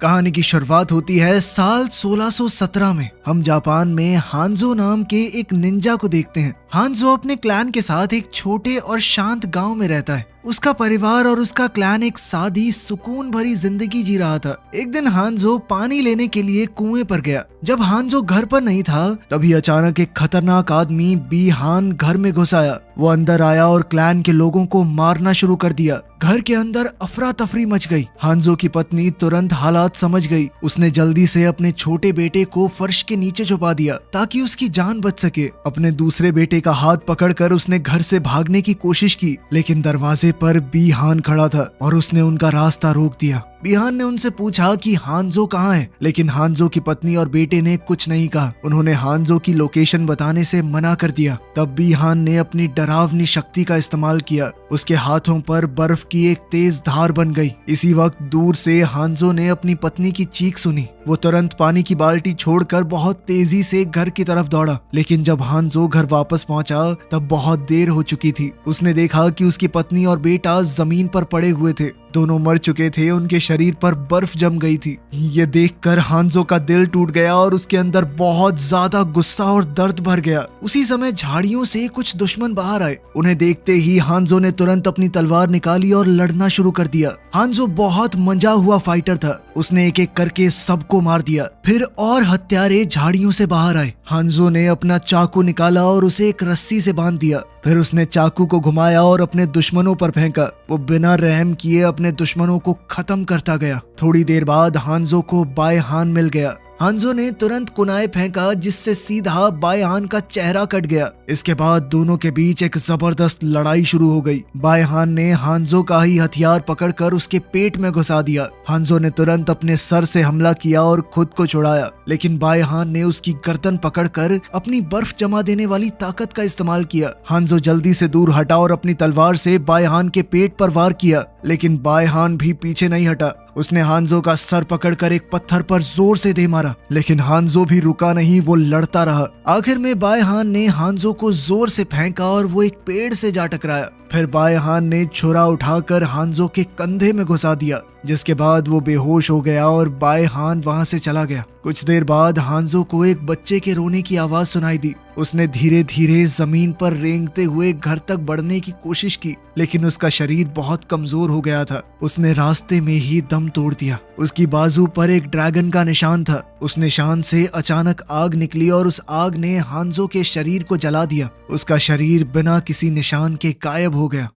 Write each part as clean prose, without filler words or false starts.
कहानी की शुरुआत होती है साल 1617 में। हम जापान में हांजो नाम के एक निंजा को देखते हैं। हांजो अपने क्लैन के साथ एक छोटे और शांत गांव में रहता है। उसका परिवार और उसका क्लैन एक सादी सुकून भरी जिंदगी जी रहा था। एक दिन हांजो पानी लेने के लिए कुएं पर गया। जब हांजो घर पर नहीं था तभी अचानक एक खतरनाक आदमी बी हान घर में घुस आया। वो अंदर आया और क्लैन के लोगों को मारना शुरू कर दिया। घर के अंदर अफरा तफरी मच गई। हांजो की पत्नी तुरंत हालात समझ गई। उसने जल्दी से अपने छोटे बेटे को फर्श के नीचे छुपा दिया ताकि उसकी जान बच सके। अपने दूसरे बेटे का हाथ पकड़कर उसने घर से भागने की कोशिश की, लेकिन दरवाजे पर बी हान खड़ा था और उसने उनका रास्ता रोक दिया। बीहान ने उनसे पूछा कि हांजो कहाँ है, लेकिन हांजो की पत्नी और बेटे ने कुछ नहीं कहा। उन्होंने हांजो की लोकेशन बताने से मना कर दिया। तब बीहान ने अपनी डरावनी शक्ति का इस्तेमाल किया। उसके हाथों पर बर्फ की एक तेज धार बन गई। इसी वक्त दूर से हांजो ने अपनी पत्नी की चीख सुनी। वो तुरंत पानी की बाल्टी छोड़कर बहुत तेजी से घर की तरफ दौड़ा, लेकिन जब हांजो घर वापस पहुंचा तब बहुत देर हो चुकी थी। उसने देखा कि उसकी पत्नी और बेटा जमीन पर पड़े हुए थे। दोनों मर चुके थे। उनके शरीर पर बर्फ जम गई थी। ये देखकर हांजो का दिल टूट गया और उसके अंदर बहुत ज्यादा गुस्सा और दर्द भर गया। उसी समय झाड़ियों से कुछ दुश्मन बाहर आए। उन्हें देखते ही हांजो ने तुरंत अपनी तलवार निकाली और लड़ना शुरू कर दिया। हांजो बहुत मंजा हुआ फाइटर था। उसने एक एक करके सबको मार दिया। फिर और हत्यारे झाड़ियों से बाहर आए। हांजो ने अपना चाकू निकाला और उसे एक रस्सी से बांध दिया। फिर उसने चाकू को घुमाया और अपने दुश्मनों पर फेंका। वो बिना रहम किए अपने दुश्मनों को खत्म करता गया। थोड़ी देर बाद हांजो को बाय हान मिल गया। हांजो ने तुरंत कुनाए फेंका, जिससे सीधा बाय हान का चेहरा कट गया। इसके बाद दोनों के बीच एक जबरदस्त लड़ाई शुरू हो गई। बाय हान ने हांजो का ही हथियार पकड़कर उसके पेट में घुसा दिया। हांजो ने तुरंत अपने सर से हमला किया और खुद को छुड़ाया, लेकिन बाय हान ने उसकी गर्दन पकड़कर अपनी बर्फ जमा देने वाली ताकत का इस्तेमाल किया। हांजो जल्दी से दूर हटा और अपनी तलवार से बाय हान के पेट पर वार किया, लेकिन बाय हान भी पीछे नहीं हटा। उसने हांजो का सर पकड़कर एक पत्थर पर जोर से दे मारा, लेकिन हांजो भी रुका नहीं। वो लड़ता रहा। आखिर में बाय हान ने हांजो को जोर से फेंका और वो एक पेड़ से जा टकराया। फिर बाय हान ने छुरा उठाकर हांजो के कंधे में घुसा दिया, जिसके बाद वो बेहोश हो गया और बाय हान वहां से चला गया। कुछ देर बाद हांजो को एक बच्चे के रोने की आवाज सुनाई दी। उसने धीरे धीरे जमीन पर रेंगते हुए घर तक बढ़ने की कोशिश की, लेकिन उसका शरीर बहुत कमजोर हो गया था। उसने रास्ते में ही दम तोड़ दिया। उसकी बाजू पर एक ड्रैगन का निशान था। उस निशान से अचानक आग निकली और उस आग ने हांजो के शरीर को जला दिया। उसका शरीर बिना किसी निशान के गायब हो गया।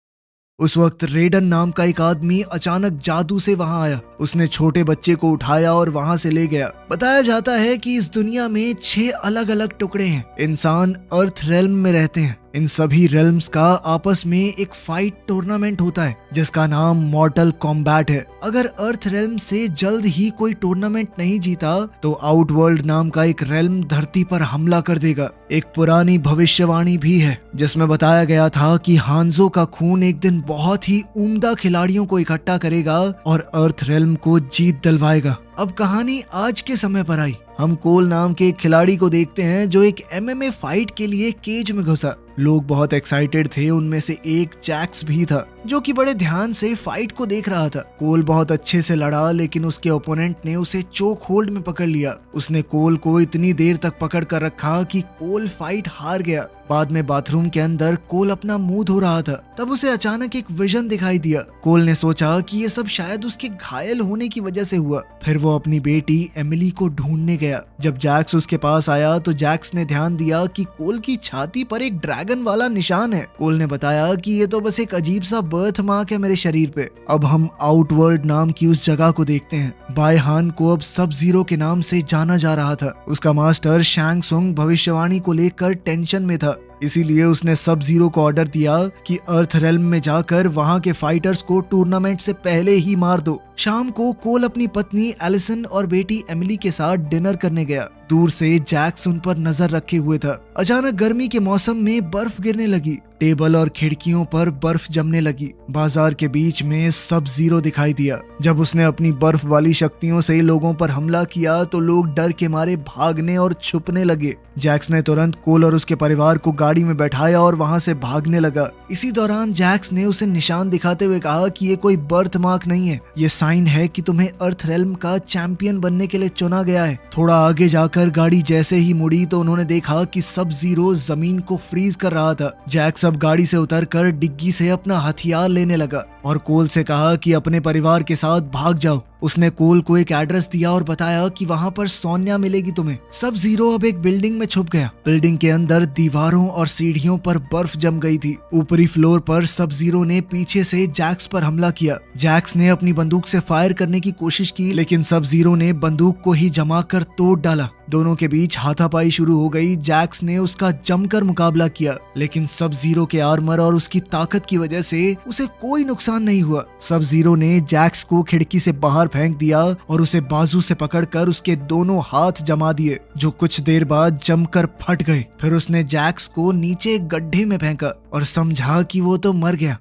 उस वक्त रेडन नाम का एक आदमी अचानक जादू से वहां आया। उसने छोटे बच्चे को उठाया और वहां से ले गया। बताया जाता है कि इस दुनिया में 6 अलग अलग टुकड़े हैं। इंसान अर्थ रेल्म में रहते हैं। इन सभी रेल्म्स का आपस में एक फाइट टूर्नामेंट होता है जिसका नाम मॉर्टल कॉम्बैट है। अगर अर्थ रेल्म से जल्द ही कोई टूर्नामेंट नहीं जीता तो आउटवर्ल्ड नाम का एक रेल्म धरती पर हमला कर देगा। एक पुरानी भविष्यवाणी भी है जिसमें बताया गया था कि हांजो का खून एक दिन बहुत ही उम्दा खिलाड़ियों को इकट्ठा करेगा और अर्थ रेल्म को जीत दिलवाएगा। अब कहानी आज के समय पर आई। हम कोल नाम के एक खिलाड़ी को देखते हैं जो एक MMA फाइट के लिए केज में घुसा। लोग बहुत एक्साइटेड थे। उनमें से एक जैक्स भी था जो कि बड़े ध्यान से फाइट को देख रहा था। कोल बहुत अच्छे से लड़ा, लेकिन उसके ओपोनेंट ने उसे चोक होल्ड में पकड़ लिया। उसने कोल को इतनी देर तक पकड़ कर रखा कि कोल फाइट हार गया। बाद में बाथरूम के अंदर कोल अपना मुंह धो रहा था। तब उसे अचानक एक विजन दिखाई दिया। कोल ने सोचा कि ये सब शायद उसके घायल होने की वजह से हुआ। फिर वो अपनी बेटी एमिली को ढूंढने गया। जब जैक्स उसके पास आया तो जैक्स ने ध्यान दिया कि कोल की छाती पर एक ड्रैगन वाला निशान है। कोल ने बताया कि ये तो बस एक अजीब सा बर्थ मार्क है मेरे शरीर पे। अब हम आउटवर्ल्ड नाम की उस जगह को देखते हैं। बाय हान को अब सब जीरो के नाम से जाना जा रहा था। उसका मास्टर शैंग सुंग भविष्यवाणी को लेकर टेंशन में था, इसीलिए उसने सब जीरो को ऑर्डर दिया कि अर्थ रेल्म में जाकर वहां के फाइटर्स को टूर्नामेंट से पहले ही मार दो। शाम को कोल अपनी पत्नी एलिसन और बेटी एमिली के साथ डिनर करने गया। दूर से जैक्स उन पर नजर रखे हुए था। अचानक गर्मी के मौसम में बर्फ गिरने लगी, टेबल और खिड़कियों पर बर्फ जमने लगी। बाजार के बीच में सब जीरो दिखाई दिया। जब उसने अपनी बर्फ वाली शक्तियों से लोगों पर हमला किया तो लोग डर के मारे भागने और छुपने लगे। जैक्स ने तुरंत कोल और उसके परिवार को गाड़ी में बैठाया और वहां से भागने लगा। इसी दौरान जैक्स ने उसे निशान दिखाते हुए कहा कि ये कोई बर्थ मार्क नहीं है, ये साइन है कि तुम्हें अर्थ रेल्म का चैंपियन बनने के लिए चुना गया है। थोड़ा आगे जाकर गाड़ी जैसे ही मुड़ी तो उन्होंने देखा कि सब जीरो जमीन को फ्रीज कर रहा था। जैक्स अब गाड़ी से उतरकर डिग्गी से अपना हथियार लेने लगा और कोल से कहा कि अपने परिवार के साथ भाग जाओ। उसने कोल को एक एड्रेस दिया और बताया कि वहां पर सोनिया मिलेगी तुम्हें। सब जीरो अब एक बिल्डिंग में छुप गया। बिल्डिंग के अंदर दीवारों और सीढ़ियों पर बर्फ जम गई थी। ऊपरी फ्लोर पर सब जीरो ने पीछे से जैक्स पर हमला किया। जैक्स ने अपनी बंदूक से फायर करने की कोशिश की, लेकिन सब जीरो ने बंदूक को ही जमाकर तोड़ डाला। दोनों के बीच हाथापाई शुरू हो गई। जैक्स ने उसका जमकर मुकाबला किया, लेकिन सब जीरो के आर्मर और उसकी ताकत की वजह से उसे कोई नुकसान नहीं हुआ। सब जीरो ने जैक्स को खिड़की से बाहर फेंक दिया और उसे बाजू से पकड़कर उसके दोनों हाथ जमा दिए, जो कुछ देर बाद जमकर फट गए। फिर उसने जैक्स को नीचे एक गड्ढे में फेंका और समझा कि वो तो मर गया।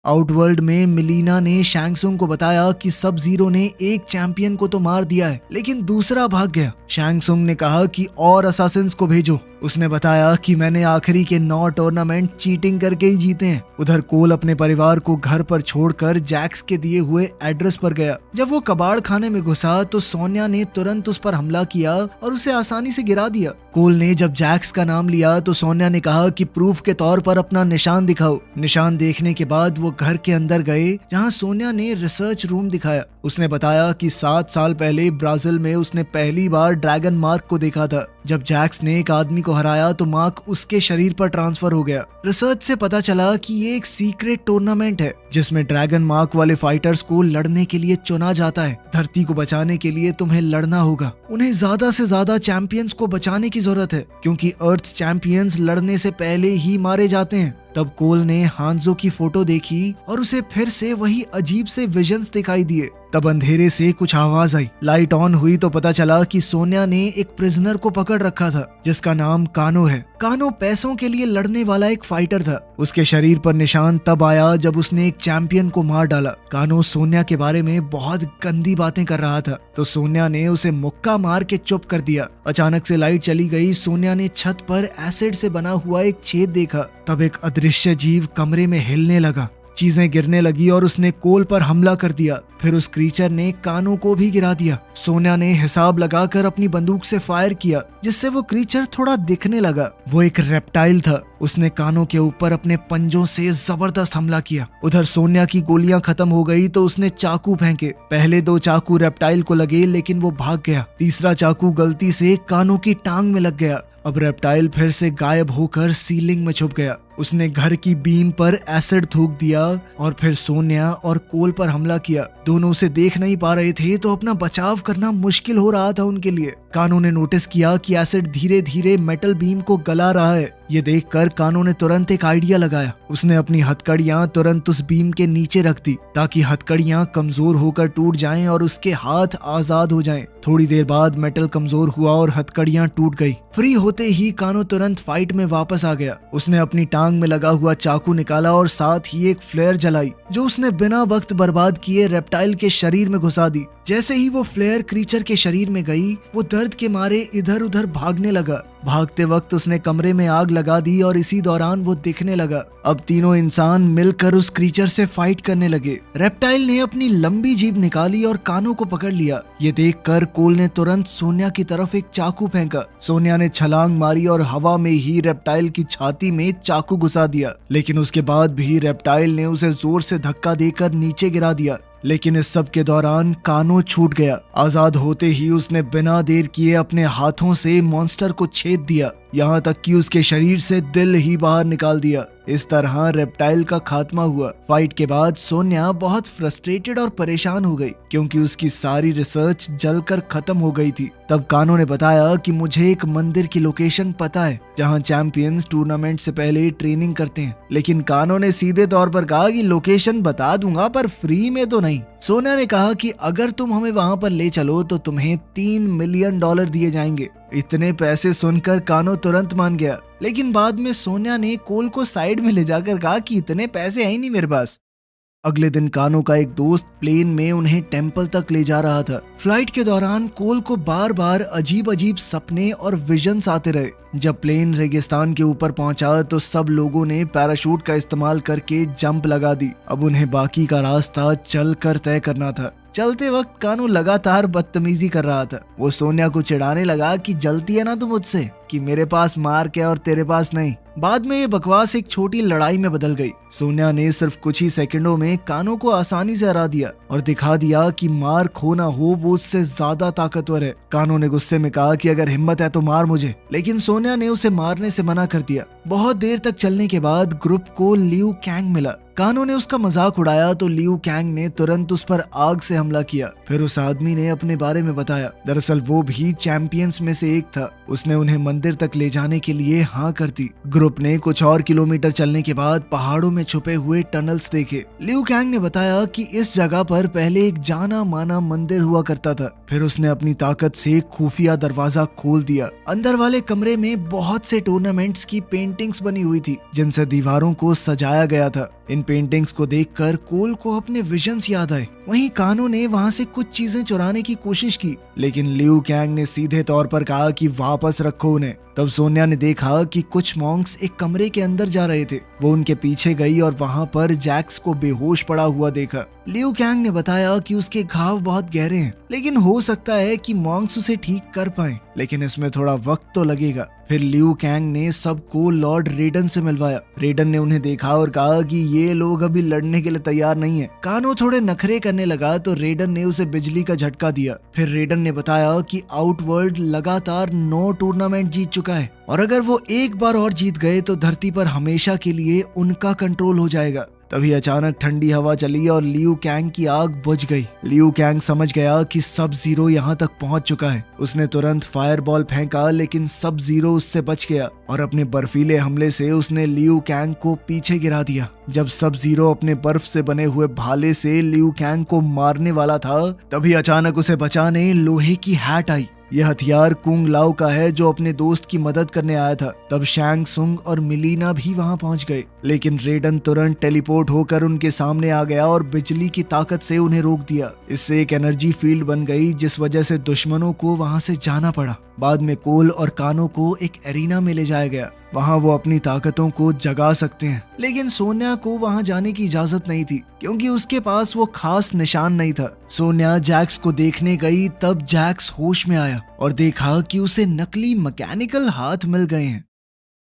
आउटवर्ल्ड में मिलीना ने शैंगसुंग को बताया कि सब जीरो ने एक चैंपियन को तो मार दिया है, लेकिन दूसरा भाग गया। शैंगसुंग ने कहा कि और असासिन्स को भेजो। उसने बताया कि मैंने आखिरी के 9 टूर्नामेंट चीटिंग करके ही जीते हैं। उधर कोल अपने परिवार को घर पर छोड़कर जैक्स के दिए हुए एड्रेस पर गया। जब वो कबाड़ खाने में घुसा तो सोनिया ने तुरंत उस पर हमला किया और उसे आसानी से गिरा दिया। कोल ने जब जैक्स का नाम लिया तो सोनिया ने कहा कि प्रूफ के तौर पर अपना निशान दिखाओ। निशान देखने के बाद वो घर के अंदर गए, जहां सोनिया ने रिसर्च रूम दिखाया। उसने बताया कि 7 साल पहले ब्राजील में उसने पहली बार ड्रैगन मार्क को देखा था। जब जैक्स ने एक आदमी को हराया तो मार्क उसके शरीर पर ट्रांसफर हो गया। रिसर्च से पता चला कि ये एक सीक्रेट टूर्नामेंट है जिसमें ड्रैगन मार्क वाले फाइटर्स को लड़ने के लिए चुना जाता है। धरती को बचाने के लिए तुम्हें लड़ना होगा। उन्हें ज्यादा से ज्यादा चैंपियंस को बचाने की जरूरत है, क्योंकि अर्थ चैंपियंस लड़ने से पहले ही मारे जाते हैं। तब कोल ने हांजो की फोटो देखी और उसे फिर से वही अजीब से विजन्स दिखाई दिए। तब अंधेरे से कुछ आवाज आई। लाइट ऑन हुई तो पता चला कि सोनिया ने एक प्रिजनर को पकड़ रखा था जिसका नाम कानो है। कानो पैसों के लिए लड़ने वाला एक फाइटर था। उसके शरीर पर निशान तब आया जब उसने एक चैंपियन को मार डाला। कानो सोनिया के बारे में बहुत गंदी बातें कर रहा था, तो सोनिया ने उसे मुक्का मार के चुप कर दिया। अचानक से लाइट चली गई। सोनिया ने छत पर एसिड से बना हुआ एक छेद देखा। तब एक अदृश्य जीव कमरे में हिलने लगा। चीजें गिरने लगी और उसने कोल पर हमला कर दिया। फिर उस क्रीचर ने कानो को भी गिरा दिया। सोनिया ने हिसाब लगाकर अपनी बंदूक से फायर किया, जिससे वो क्रीचर थोड़ा दिखने लगा। वो एक रेप्टाइल था। उसने कानो के ऊपर अपने पंजों से जबरदस्त हमला किया। उधर सोनिया की गोलियां खत्म हो गई तो उसने चाकू फेंके। पहले 2 चाकू रेप्टाइल को लगे, लेकिन वो भाग गया। तीसरा चाकू गलती से कानो की टांग में लग गया। अब रेप्टाइल फिर से गायब होकर सीलिंग में छुप गया। उसने घर की बीम पर एसिड थूक दिया और फिर सोनिया और कोल पर हमला किया। दोनों उसे देख नहीं पा रहे थे, तो अपना बचाव करना मुश्किल हो रहा था उनके लिए। कानो ने नोटिस किया कि एसिड धीरे धीरे मेटल बीम को गला रहा है। ये देखकर कानो ने तुरंत एक आइडिया लगाया। उसने अपनी हथकड़ियां तुरंत उस बीम के नीचे रख दी, ताकि हथकड़ियां कमजोर होकर टूट जाएं और उसके हाथ आजाद हो जाएं। थोड़ी देर बाद मेटल कमजोर हुआ और हथकड़ियां टूट गई। फ्री होते ही कानो तुरंत फाइट में वापस आ गया। उसने अपनी टांग में लगा हुआ चाकू निकाला और साथ ही एक फ्लेयर जलाई, जो उसने बिना वक्त बर्बाद किए रेप्टाइल के शरीर में घुसा दी। जैसे ही वो फ्लेयर क्रीचर के शरीर में गई, वो दर्द के मारे इधर उधर भागने लगा। भागते वक्त उसने कमरे में आग लगा दी और इसी दौरान वो दिखने लगा। अब तीनों इंसान मिलकर उस क्रीचर से फाइट करने लगे। रेप्टाइल ने अपनी लंबी जीभ निकाली और कानों को पकड़ लिया। ये देखकर कोल ने तुरंत सोनिया की तरफ एक चाकू फेंका। सोनिया ने छलांग मारी और हवा में ही रेप्टाइल की छाती में चाकू घुसा दिया, लेकिन उसके बाद भी रेप्टाइल ने उसे जोर से धक्का देकर नीचे गिरा दिया। लेकिन इस सब के दौरान कानो छूट गया। आजाद होते ही उसने बिना देर किए अपने हाथों से मॉन्स्टर को छेद दिया, यहाँ तक कि उसके शरीर से दिल ही बाहर निकाल दिया। इस तरह रेप्टाइल का खात्मा हुआ। फाइट के बाद सोनिया बहुत फ्रस्ट्रेटेड और परेशान हो गई, क्योंकि उसकी सारी रिसर्च जलकर खत्म हो गई थी। तब कानो ने बताया कि मुझे एक मंदिर की लोकेशन पता है जहां चैंपियंस टूर्नामेंट से पहले ट्रेनिंग करते हैं। लेकिन कानो ने सीधे तौर पर कहा कि लोकेशन बता दूंगा, पर फ्री में तो नहीं। सोनिया ने कहा कि अगर तुम हमें वहां पर ले चलो तो तुम्हें $3 मिलियन दिए जाएंगे। इतने पैसे सुनकर कानो तुरंत मान गया, लेकिन बाद में सोनिया ने कोल को साइड में ले जाकर कहा कि इतने पैसे है ही नहीं मेरे पास। अगले दिन कानो का एक दोस्त प्लेन में उन्हें टेम्पल तक ले जा रहा था। फ्लाइट के दौरान कोल को बार बार अजीब अजीब सपने और विजन्स आते रहे। जब प्लेन रेगिस्तान के ऊपर पहुंचा तो सब लोगों ने पैराशूट का इस्तेमाल करके जंप लगा दी। अब उन्हें बाकी का रास्ता चल कर तय करना था। चलते वक्त कानू लगातार बदतमीजी कर रहा था। वो सोनिया को चिढ़ाने लगा कि जलती है ना तू मुझसे, कि मेरे पास मार्क है और तेरे पास नहीं। बाद में ये बकवास एक छोटी लड़ाई में बदल गई। सोनिया ने सिर्फ कुछ ही सेकंडों में कानू को आसानी से हरा दिया और दिखा दिया कि मार्क हो ना हो वो उससे ज्यादा ताकतवर है। कानू ने गुस्से में कहा कि अगर हिम्मत है तो मार मुझे, लेकिन सोनिया ने उसे मारने से मना कर दिया। बहुत देर तक चलने के बाद ग्रुप को लियू कैंग मिला। कानो ने उसका मजाक उड़ाया तो लियू कैंग ने तुरंत उस पर आग से हमला किया। फिर उस आदमी ने अपने बारे में बताया। दरअसल वो भी चैंपियंस में से एक था। उसने उन्हें मंदिर तक ले जाने के लिए हाँ कर दी। ग्रुप ने कुछ और किलोमीटर चलने के बाद पहाड़ों में छुपे हुए टनल्स देखे। लियू कैंग ने बताया कि इस जगह पर पहले एक जाना माना मंदिर हुआ करता था। फिर उसने अपनी ताकत से खुफिया दरवाजा खोल दिया। अंदर वाले कमरे में बहुत से टूर्नामेंट्स की पेंटिंग्स बनी हुई थी, जिनसे दीवारों को सजाया गया था। इन पेंटिंग्स को देखकर कोल को अपने विजन्स याद आए। वहीं कानो ने वहां से कुछ चीजें चुराने की कोशिश की, लेकिन लियू कैंग ने सीधे तौर पर कहा कि वापस रखो उन्हें। तब सोनिया ने देखा कि कुछ मॉन्क्स एक कमरे के अंदर जा रहे थे। वो उनके पीछे गई और वहां पर जैक्स को बेहोश पड़ा हुआ देखा। लियू कैंग ने बताया कि उसके घाव बहुत गहरे हैं, लेकिन हो सकता है कि मॉन्क्स उसे ठीक कर पाएं, लेकिन इसमें थोड़ा वक्त तो लगेगा। फिर लियू कैंग ने सबको लॉर्ड रेडन से मिलवाया। रेडन ने उन्हें देखा और कहा कि ये लोग अभी लड़ने के लिए तैयार नहीं है। कानो थोड़े नखरे करने लगा तो रेडन ने उसे बिजली का झटका दिया। फिर रेडन ने बताया कि आउटवर्ल्ड लगातार 9 टूर्नामेंट जीत चुका है और अगर वो एक बार और जीत गए तो धरती पर हमेशा के लिए उनका कंट्रोल हो जाएगा। तभी अचानक ठंडी हवा चली और लियू कैंग की आग बुझ गई। लियू कैंग समझ गया कि सब जीरो यहाँ तक पहुँच चुका है। उसने तुरंत फायरबॉल फेंका, लेकिन सब जीरो उससे बच गया और अपने बर्फीले हमले से उसने लियू कैंग को पीछे गिरा दिया। जब सब जीरो अपने बर्फ से बने हुए भाले से लियू कैंग को मारने वाला था, तभी अचानक उसे बचाने लोहे की हैट आई। यह हथियार कुंग लाओ का है, जो अपने दोस्त की मदद करने आया था। तब शैंग सुंग और मिलीना भी वहां पहुंच गए, लेकिन रेडन तुरंत टेलीपोर्ट होकर उनके सामने आ गया और बिजली की ताकत से उन्हें रोक दिया। इससे एक एनर्जी फील्ड बन गई, जिस वजह से दुश्मनों को वहां से जाना पड़ा। बाद में कोल और कानो को एक एरिना में ले जाया गया। वहां वो अपनी ताकतों को जगा सकते हैं, लेकिन सोनिया को वहां जाने की इजाजत नहीं थी, क्योंकि उसके पास वो खास निशान नहीं था। सोनिया जैक्स को देखने गई, तब जैक्स होश में आया और देखा कि उसे नकली मैकेनिकल हाथ मिल गए हैं।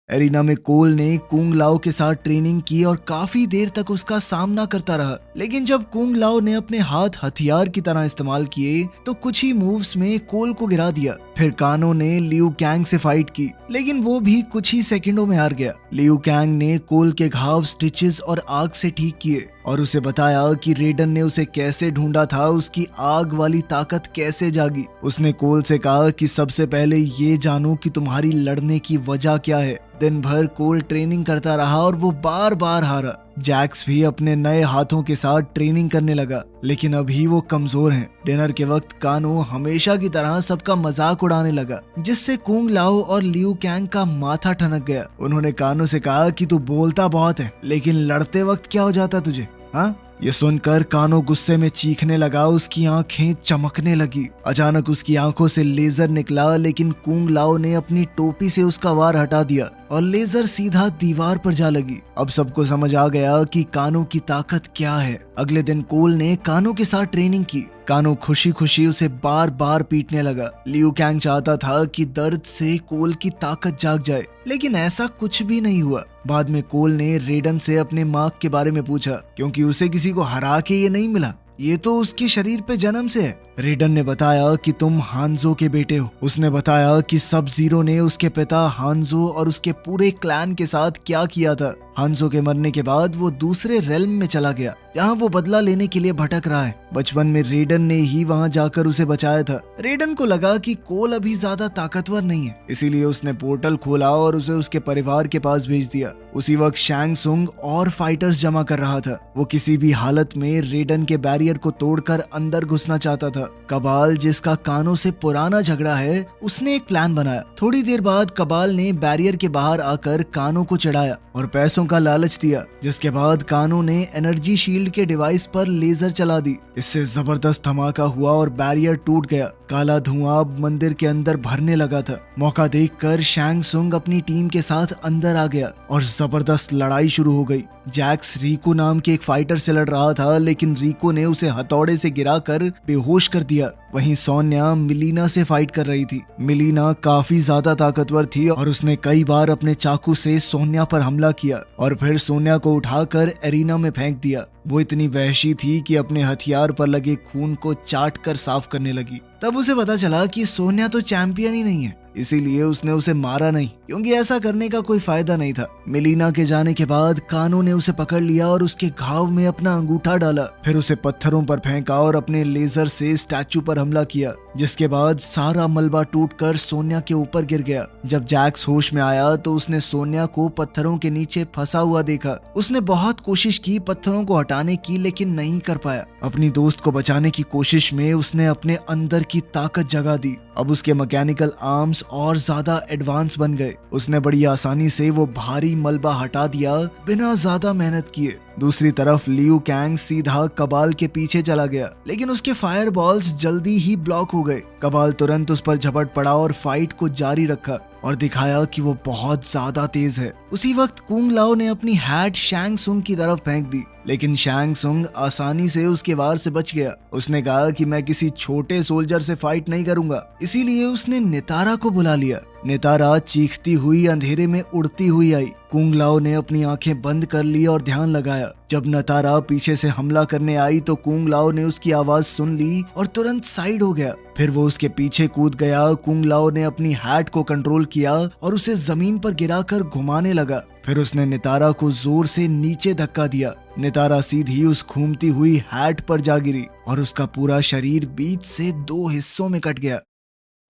एरिना में कोल ने कुंग लाओ के साथ ट्रेनिंग की और काफी देर तक उसका सामना करता रहा, लेकिन जब कुंग लाओ ने अपने हाथ हथियार की तरह इस्तेमाल किए तो कुछ ही मूव्स में कोल को गिरा दिया। फिर कानो ने लियू कैंग से फाइट की, लेकिन वो भी कुछ ही सेकंडों में हार गया। लियू कैंग ने कोल के घाव स्टिचेस और आग से ठीक किए और उसे बताया कि रेडन ने उसे कैसे ढूंढा था, उसकी आग वाली ताकत कैसे जागी। उसने कोल से कहा कि सबसे पहले ये जानो कि तुम्हारी लड़ने की वजह क्या है। दिन भर कोल ट्रेनिंग करता रहा और वो बार बार हारा। जैक्स भी अपने नए हाथों के साथ ट्रेनिंग करने लगा, लेकिन अभी वो कमजोर हैं। डिनर के वक्त कानो हमेशा की तरह सबका मजाक उड़ाने लगा, जिससे कुंग लाओ और लियू कैंग का माथा ठनक गया। उन्होंने कानो से कहा कि तू बोलता बहुत है, लेकिन लड़ते वक्त क्या हो जाता तुझे, हाँ? ये सुनकर कानो गुस्से में चीखने लगा। उसकी आंखें चमकने लगी। अचानक उसकी आंखों से लेजर निकला, लेकिन कुंग लाओ ने अपनी टोपी से उसका वार हटा दिया और लेजर सीधा दीवार पर जा लगी। अब सबको समझ आ गया कि कानो की ताकत क्या है। अगले दिन कोल ने कानो के साथ ट्रेनिंग की। कानो खुशी खुशी उसे बार बार पीटने लगा। लियू कैंग चाहता था कि दर्द से कोल की ताकत जाग जाए, लेकिन ऐसा कुछ भी नहीं हुआ। बाद में कोल ने रेडन से अपने मार्क के बारे में पूछा, क्योंकि उसे किसी को हरा के ये नहीं मिला, ये तो उसके शरीर पे जन्म से है। रेडन ने बताया कि तुम हांजो के बेटे हो। उसने बताया कि सब जीरो ने उसके पिता हांजो और उसके पूरे क्लैन के साथ क्या किया था। हांजो के मरने के बाद वो दूसरे रेल्म में चला गया, जहाँ वो बदला लेने के लिए भटक रहा है। बचपन में रेडन ने ही वहाँ जाकर उसे बचाया था। रेडन को लगा कि कोल अभी ज्यादा ताकतवर नहीं है, इसीलिए उसने पोर्टल खोला और उसे उसके परिवार के पास भेज दिया। उसी वक्त शैंग सुंग और फाइटर्स जमा कर रहा था। वो किसी भी हालत में रेडन के बैरियर को तोड़कर अंदर घुसना चाहता था। कबाल, जिसका कानो से पुराना झगड़ा है, उसने एक प्लान बनाया। थोड़ी देर बाद कबाल ने बैरियर के बाहर आकर कानो को चढ़ाया और पैसों का लालच दिया, जिसके बाद कानो ने एनर्जी शील्ड के डिवाइस पर लेजर चला दी। इससे जबरदस्त धमाका हुआ और बैरियर टूट गया। काला धुआं मंदिर के अंदर भरने लगा था। मौका देखकर शैंग सुंग अपनी टीम के साथ अंदर आ गया और जबरदस्त लड़ाई शुरू हो गई। जैक्स रिको नाम के एक फाइटर से लड़ रहा था, लेकिन रिको ने उसे हथौड़े से गिराकर बेहोश कर दिया। वहीं सोनिया मिलीना से फाइट कर रही थी। मिलीना काफी ज्यादा ताकतवर थी और उसने कई बार अपने चाकू से सोनिया पर हमला किया और फिर सोनिया को उठाकर एरिना में फेंक दिया। वो इतनी वहशी थी कि अपने हथियार पर लगे खून को चाट कर साफ करने लगी। तब उसे पता चला कि सोनिया तो चैंपियन ही नहीं है, इसीलिए उसने उसे मारा नहीं, क्योंकि ऐसा करने का कोई फायदा नहीं था। मिलीना के जाने के बाद कानो ने उसे पकड़ लिया और उसके घाव में अपना अंगूठा डाला, फिर उसे पत्थरों पर फेंका और अपने लेजर से स्टैचू पर हमला किया, जिसके बाद सारा मलबा टूटकर सोनिया के ऊपर गिर गया। जब जैक्स होश में आया तो उसने सोनिया को पत्थरों के नीचे फंसा हुआ देखा। उसने बहुत कोशिश की पत्थरों को हटाने की, लेकिन नहीं कर पाया। अपनी दोस्त को बचाने की कोशिश में उसने अपने अंदर की ताकत जगा दी। अब उसके मैकेनिकल आर्म्स और ज्यादा एडवांस बन गए। उसने बड़ी आसानी से वो भारी मलबा हटा दिया बिना ज्यादा मेहनत किए। दूसरी तरफ लियू कैंग सीधा कबाल के पीछे चला गया, लेकिन उसके फायर बॉल्स जल्दी ही ब्लॉक हो गए। कबाल तुरंत उस पर झपट पड़ा और फाइट को जारी रखा और दिखाया कि वो बहुत ज्यादा तेज है। उसी वक्त कुंग लाओ ने अपनी हैट शैंग सुंग की तरफ फेंक दी, लेकिन शैंग सुंग आसानी से उसके वार से बच गया। उसने कहा कि मैं किसी छोटे सोल्जर से फाइट नहीं करूंगा, इसीलिए उसने नितारा को बुला लिया। नितारा चीखती हुई अंधेरे में उड़ती हुई आई। कुंग लाओ ने अपनी आंखें बंद कर ली और ध्यान लगाया। जब नितारा पीछे से हमला करने आई तो कुंग लाओ ने उसकी आवाज सुन ली और तुरंत साइड हो गया। फिर वो उसके पीछे कूद गया। कुंग लाओ ने अपनी हैट को कंट्रोल किया और उसे जमीन पर गिराकर घुमाने लगा। फिर उसने नितारा को जोर से नीचे धक्का दिया। नितारा सीधी उस घूमती हुई हैट पर जा गिरी और उसका पूरा शरीर बीच से 2 हिस्सों में कट गया।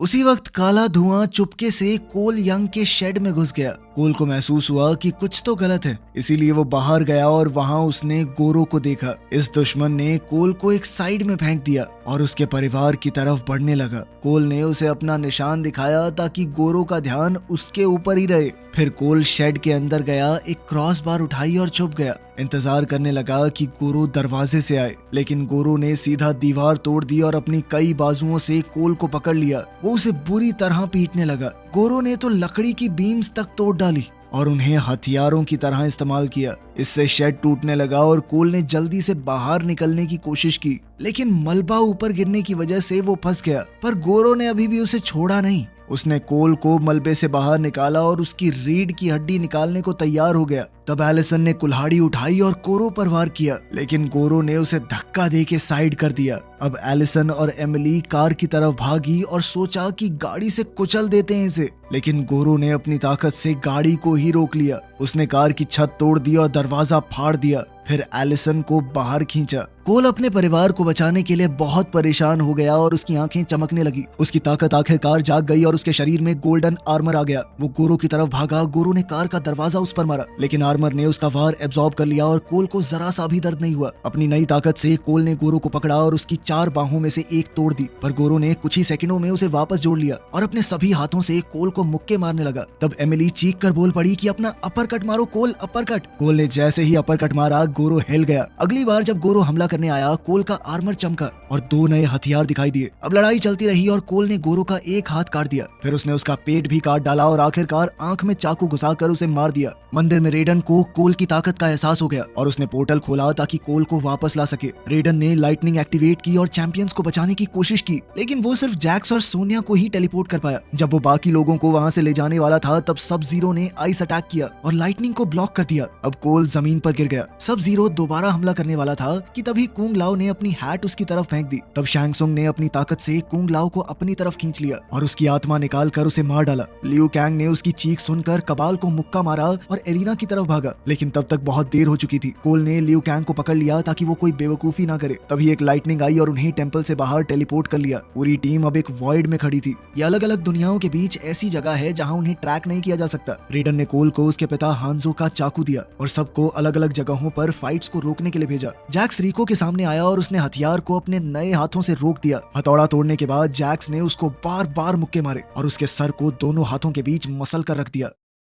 उसी वक्त काला धुआं चुपके से कोल यंग के शेड में घुस गया। कोल को महसूस हुआ कि कुछ तो गलत है, इसीलिए वो बाहर गया और वहां उसने गोरो को देखा। इस दुश्मन ने कोल को एक साइड में फेंक दिया और उसके परिवार की तरफ बढ़ने लगा। कोल ने उसे अपना निशान दिखाया ताकि गोरो का ध्यान उसके ऊपर ही रहे। फिर कोल शेड के अंदर गया, एक क्रॉस बार उठाई और छुप गया। इंतजार करने लगा कि गोरो दरवाजे से आए, लेकिन गोरो ने सीधा दीवार तोड़ दी और अपनी कई बाजुओं से कोल को पकड़ लिया। वो उसे बुरी तरह पीटने लगा। गोरो ने तो लकड़ी की बीम्स तक तोड़ डाली और उन्हें हथियारों की तरह इस्तेमाल किया। इससे शेड टूटने लगा और कोल ने जल्दी से बाहर निकलने की कोशिश की, लेकिन मलबा ऊपर गिरने की वजह से वो फंस गया। पर गोरो ने अभी भी उसे छोड़ा नहीं। उसने कोल को मलबे से बाहर निकाला और उसकी रीढ़ की हड्डी निकालने को तैयार हो गया। तब एलिसन ने कुल्हाड़ी उठाई और गोरो पर वार किया, लेकिन गोरो ने उसे धक्का देके साइड कर दिया। अब एलिसन और एमिली कार की तरफ भागी और सोचा कि गाड़ी से कुचल देते हैं इसे, लेकिन गोरो ने अपनी ताकत से गाड़ी को ही रोक लिया। उसने कार की छत तोड़ दी और दरवाजा फाड़ दिया, फिर एलिसन को बाहर खींचा। कोल अपने परिवार को बचाने के लिए बहुत परेशान हो गया और उसकी आंखें चमकने लगी। उसकी ताकत आखिरकार जाग गई और उसके शरीर में गोल्डन आर्मर आ गया। वो गोरो की तरफ भागा। गोरो ने कार का दरवाजा उस पर मारा, लेकिन आर्मर ने उसका वार एब्जॉर्ब कर लिया और कोल को जरा सा भी दर्द नहीं हुआ। अपनी नई ताकत से कोल ने गोरो को पकड़ा और उसकी 4 बाहों में से एक तोड़ दी, पर गोरो ने कुछ ही सेकंडों में उसे वापस जोड़ लिया और अपने सभी हाथों से कोल को मुक्के मारने लगा। तब एमिली चीख कर बोल पड़ी कि अपना अपर कट मारो कोल, अपर कट। कोल ने जैसे ही अपर कट मारा, गोरो हिल गया। अगली बार जब गोरो हमला करने आया, कोल का आर्मर चमका और 2 नए हथियार दिखाई दिए। अब लड़ाई चलती रही और कोल ने गोरो का एक हाथ काट दिया, फिर उसने उसका पेट भी काट डाला और आखिरकार आंख में चाकू घुसाकर उसे मार दिया। मंदिर में रेडन को कोल की ताकत का एहसास हो गया और उसने पोर्टल खोला ताकि कोल को वापस ला सके। रेडन ने लाइटनिंग एक्टिवेट की और चैंपियंस को बचाने की कोशिश की, लेकिन वो सिर्फ जैक्स और सोनिया को ही टेलीपोर्ट कर पाया। जब वो बाकी लोगों को वहां से ले जाने वाला था, तब सब जीरो ने आइस अटैक किया और लाइटनिंग को ब्लॉक कर दिया। अब कोल जमीन पर गिर गया। सब जीरो दोबारा हमला करने वाला था कि तभी कुंग लाओ ने अपनी हैट उसकी तरफ फेंक दी। तब शैंग सुंग ने अपनी ताकत से कुंग लाओ को अपनी तरफ खींच लिया और उसकी आत्मा निकाल कर उसे मार डाला। लियू कैंग ने उसकी चीख सुनकर कबाल को मुक्का मारा और एरिना की तरफ भागा, लेकिन तब तक बहुत देर हो चुकी थी। कोल ने लियू कैंग को पकड़ लिया ताकि वो कोई बेवकूफी ना करे। तभी एक लाइटनिंग आई और उन्हें टेंपल से बाहर टेलीपोर्ट कर लिया। पूरी टीम अब एक वॉइड में खड़ी थी। ये अलग अलग दुनियाओं के बीच ऐसी जगह है जहाँ उन्हें ट्रैक नहीं किया जा सकता। रेडन ने कोल को उसके पिता हांजो का चाकू दिया और सबको अलग अलग जगहों पर फाइट्स को रोकने के लिए भेजा। जैक्स रिको के सामने आया और उसने हथियार को अपने नए हाथों से रोक दिया। हथौड़ा तोड़ने के बाद जैक्स ने उसको बार बार मुक्के मारे और उसके सर को दोनों हाथों के बीच मसल कर रख दिया।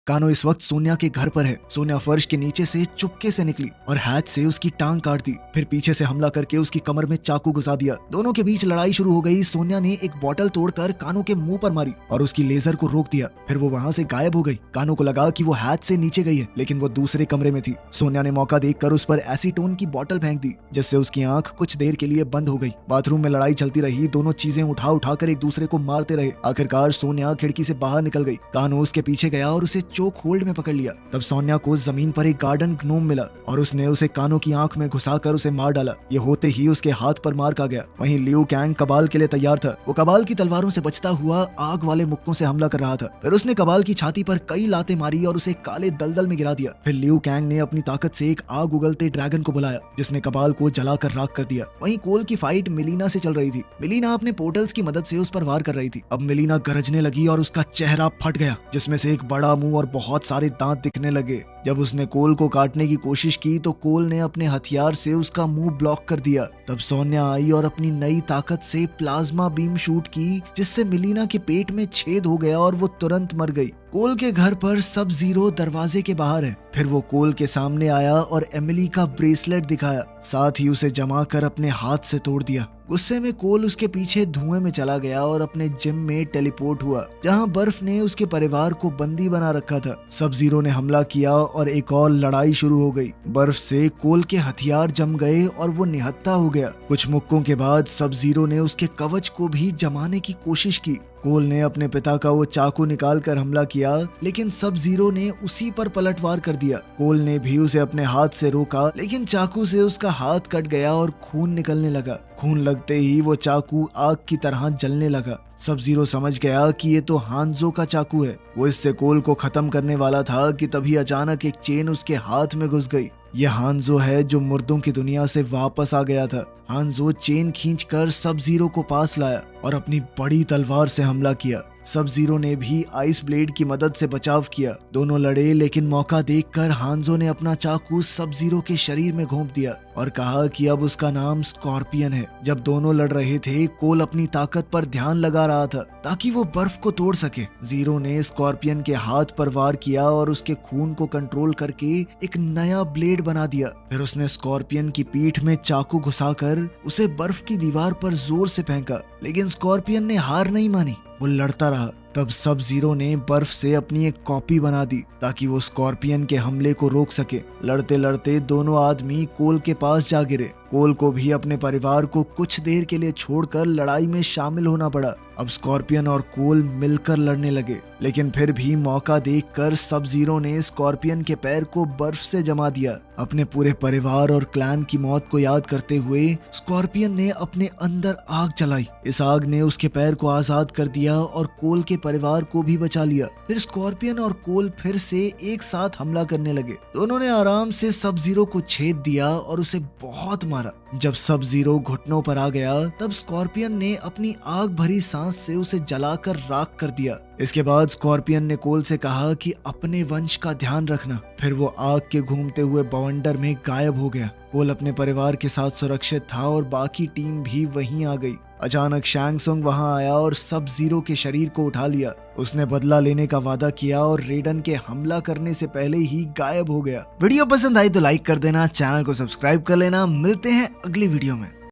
कानो इस वक्त सोनिया के घर पर है। सोनिया फर्श के नीचे से चुपके से निकली और हाथ से उसकी टांग काट दी, फिर पीछे से हमला करके उसकी कमर में चाकू घुसा दिया। दोनों के बीच लड़ाई शुरू हो गई। सोनिया ने एक बोतल तोड़कर कानो के मुंह पर मारी और उसकी लेजर को रोक दिया, फिर वो वहां से गायब हो गई। कानो को लगा कि वो हाथ से नीचे गई है, लेकिन वो दूसरे कमरे में थी। सोनिया ने मौका देखकर उस पर एसीटोन की बोतल फेंक दी, जिससे उसकी आंख कुछ देर के लिए बंद हो गई। बाथरूम में लड़ाई चलती रही। दोनों चीजें उठा उठाकर एक दूसरे को मारते रहे। आखिरकार सोनिया खिड़की से बाहर निकल गई। कानो उसके पीछे गया और उसे चोक होल्ड में पकड़ लिया। तब सोनिया को जमीन पर एक गार्डन ग्नोम मिला और उसने उसे कानो की आंख में घुसाकर उसे मार डाला। ये होते ही उसके हाथ पर मार खा गया। वहीं लियू कैंग कबाल के लिए तैयार था। वो कबाल की तलवारों से बचता हुआ आग वाले मुक्कों से हमला कर रहा था। फिर उसने कबाल की छाती पर कई लातें मारी और उसे काले दलदल में गिरा दिया। फिर लियू कैंग ने अपनी ताकत से एक आग उगलते ड्रैगन को बुलाया, जिसने कबाल को जलाकर राख कर दिया। वहीं कोल की फाइट मिलीना से चल रही थी। मिलीना अपने पोर्टल्स की मदद से उस पर वार कर रही थी। अब मिलीना गरजने लगी और उसका चेहरा फट गया, जिसमें से एक बड़ा मुंह और बहुत सारे दांत दिखने लगे। जब उसने कोल को काटने की कोशिश की तो कोल ने अपने हथियार से उसका मुंह ब्लॉक कर दिया। तब सोनिया आई और अपनी नई ताकत से प्लाज्मा बीम शूट की, जिससे मिलीना के पेट में छेद हो गया और वो तुरंत मर गई। कोल के घर पर सब जीरो दरवाजे के बाहर है। फिर वो कोल के सामने आया और एमिली का ब्रेसलेट दिखाया, साथ ही उसे जमा कर अपने हाथ से तोड़ दिया। गुस्से में कोल उसके पीछे धुएं में चला गया और अपने जिम में टेलीपोर्ट हुआ, जहां बर्फ ने उसके परिवार को बंदी बना रखा था। सब जीरो ने हमला किया और एक और लड़ाई शुरू हो गई। बर्फ से कोल के हथियार जम गए और वो निहत्था हो गया। कुछ मुक्कों के बाद सब जीरो ने उसके कवच को भी जमाने की कोशिश की। कोल ने अपने पिता का वो चाकू निकाल कर हमला किया, लेकिन सब जीरो ने उसी पर पलटवार कर दिया। कोल ने भी उसे अपने हाथ से रोका, लेकिन चाकू से उसका हाथ कट गया और खून निकलने लगा। खून लगते ही वो चाकू आग की तरह जलने लगा। सब जीरो समझ गया कि ये तो हांजो का चाकू है। वो इससे कोल को खत्म करने वाला था कि तभी अचानक एक चेन उसके हाथ में घुस गई। ये हांजो है जो मुर्दों की दुनिया से वापस आ गया था। हांजो चेन खींचकर सब जीरो को पास लाया और अपनी बड़ी तलवार से हमला किया। सब जीरो ने भी आइस ब्लेड की मदद से बचाव किया। दोनों लड़े, लेकिन मौका देखकर हांजो ने अपना चाकू सब जीरो के शरीर में घोंप दिया और कहा कि अब उसका नाम स्कॉर्पियन है। जब दोनों लड़ रहे थे, कोल अपनी ताकत पर ध्यान लगा रहा था ताकि वो बर्फ को तोड़ सके। जीरो ने स्कॉर्पियन के हाथ पर वार किया और उसके खून को कंट्रोल करके एक नया ब्लेड बना दिया। फिर उसने स्कॉर्पियन की पीठ में चाकू घुसाकर उसे बर्फ की दीवार पर जोर से फेंका, लेकिन स्कॉर्पियन ने हार नहीं मानी। वो लड़ता रहा। तब सब जीरो ने बर्फ से अपनी एक कॉपी बना दी ताकि वो स्कॉर्पियन के हमले को रोक सके। लड़ते लड़ते दोनों आदमी कोल के पास जा गिरे। कोल को भी अपने परिवार को कुछ देर के लिए छोड़कर लड़ाई में शामिल होना पड़ा। अब स्कॉर्पियन और कोल मिलकर लड़ने लगे, लेकिन फिर भी मौका देखकर सब जीरो ने स्कॉर्पियन के पैर को बर्फ से जमा दिया। अपने पूरे परिवार और क्लैन की मौत को याद करते हुए स्कॉर्पियन ने अपने अंदर आग जलाई। इस आग ने उसके पैर को आजाद कर दिया और कोल के परिवार को भी बचा लिया। फिर स्कॉर्पियन और कोल फिर से एक साथ हमला करने लगे। दोनों ने आराम से सब जीरो को छेद दिया और उसे बहुत मारा। जब सब जीरो घुटनों पर आ गया, तब स्कॉर्पियन ने अपनी आग भरी सांस से उसे जलाकर राख कर दिया। इसके बाद स्कॉर्पियन ने कोल से कहा कि अपने वंश का ध्यान रखना। फिर वो आग के घूमते हुए बवंडर में गायब हो गया। कोल अपने परिवार के साथ सुरक्षित था और बाकी टीम भी वहीं आ गई। अचानक शैंग सुंग वहां आया और सब जीरो के शरीर को उठा लिया। उसने बदला लेने का वादा किया और रेडन के हमला करने से पहले ही गायब हो गया। वीडियो पसंद आई तो लाइक कर देना, चैनल को सब्सक्राइब कर लेना। मिलते हैं अगली वीडियो में।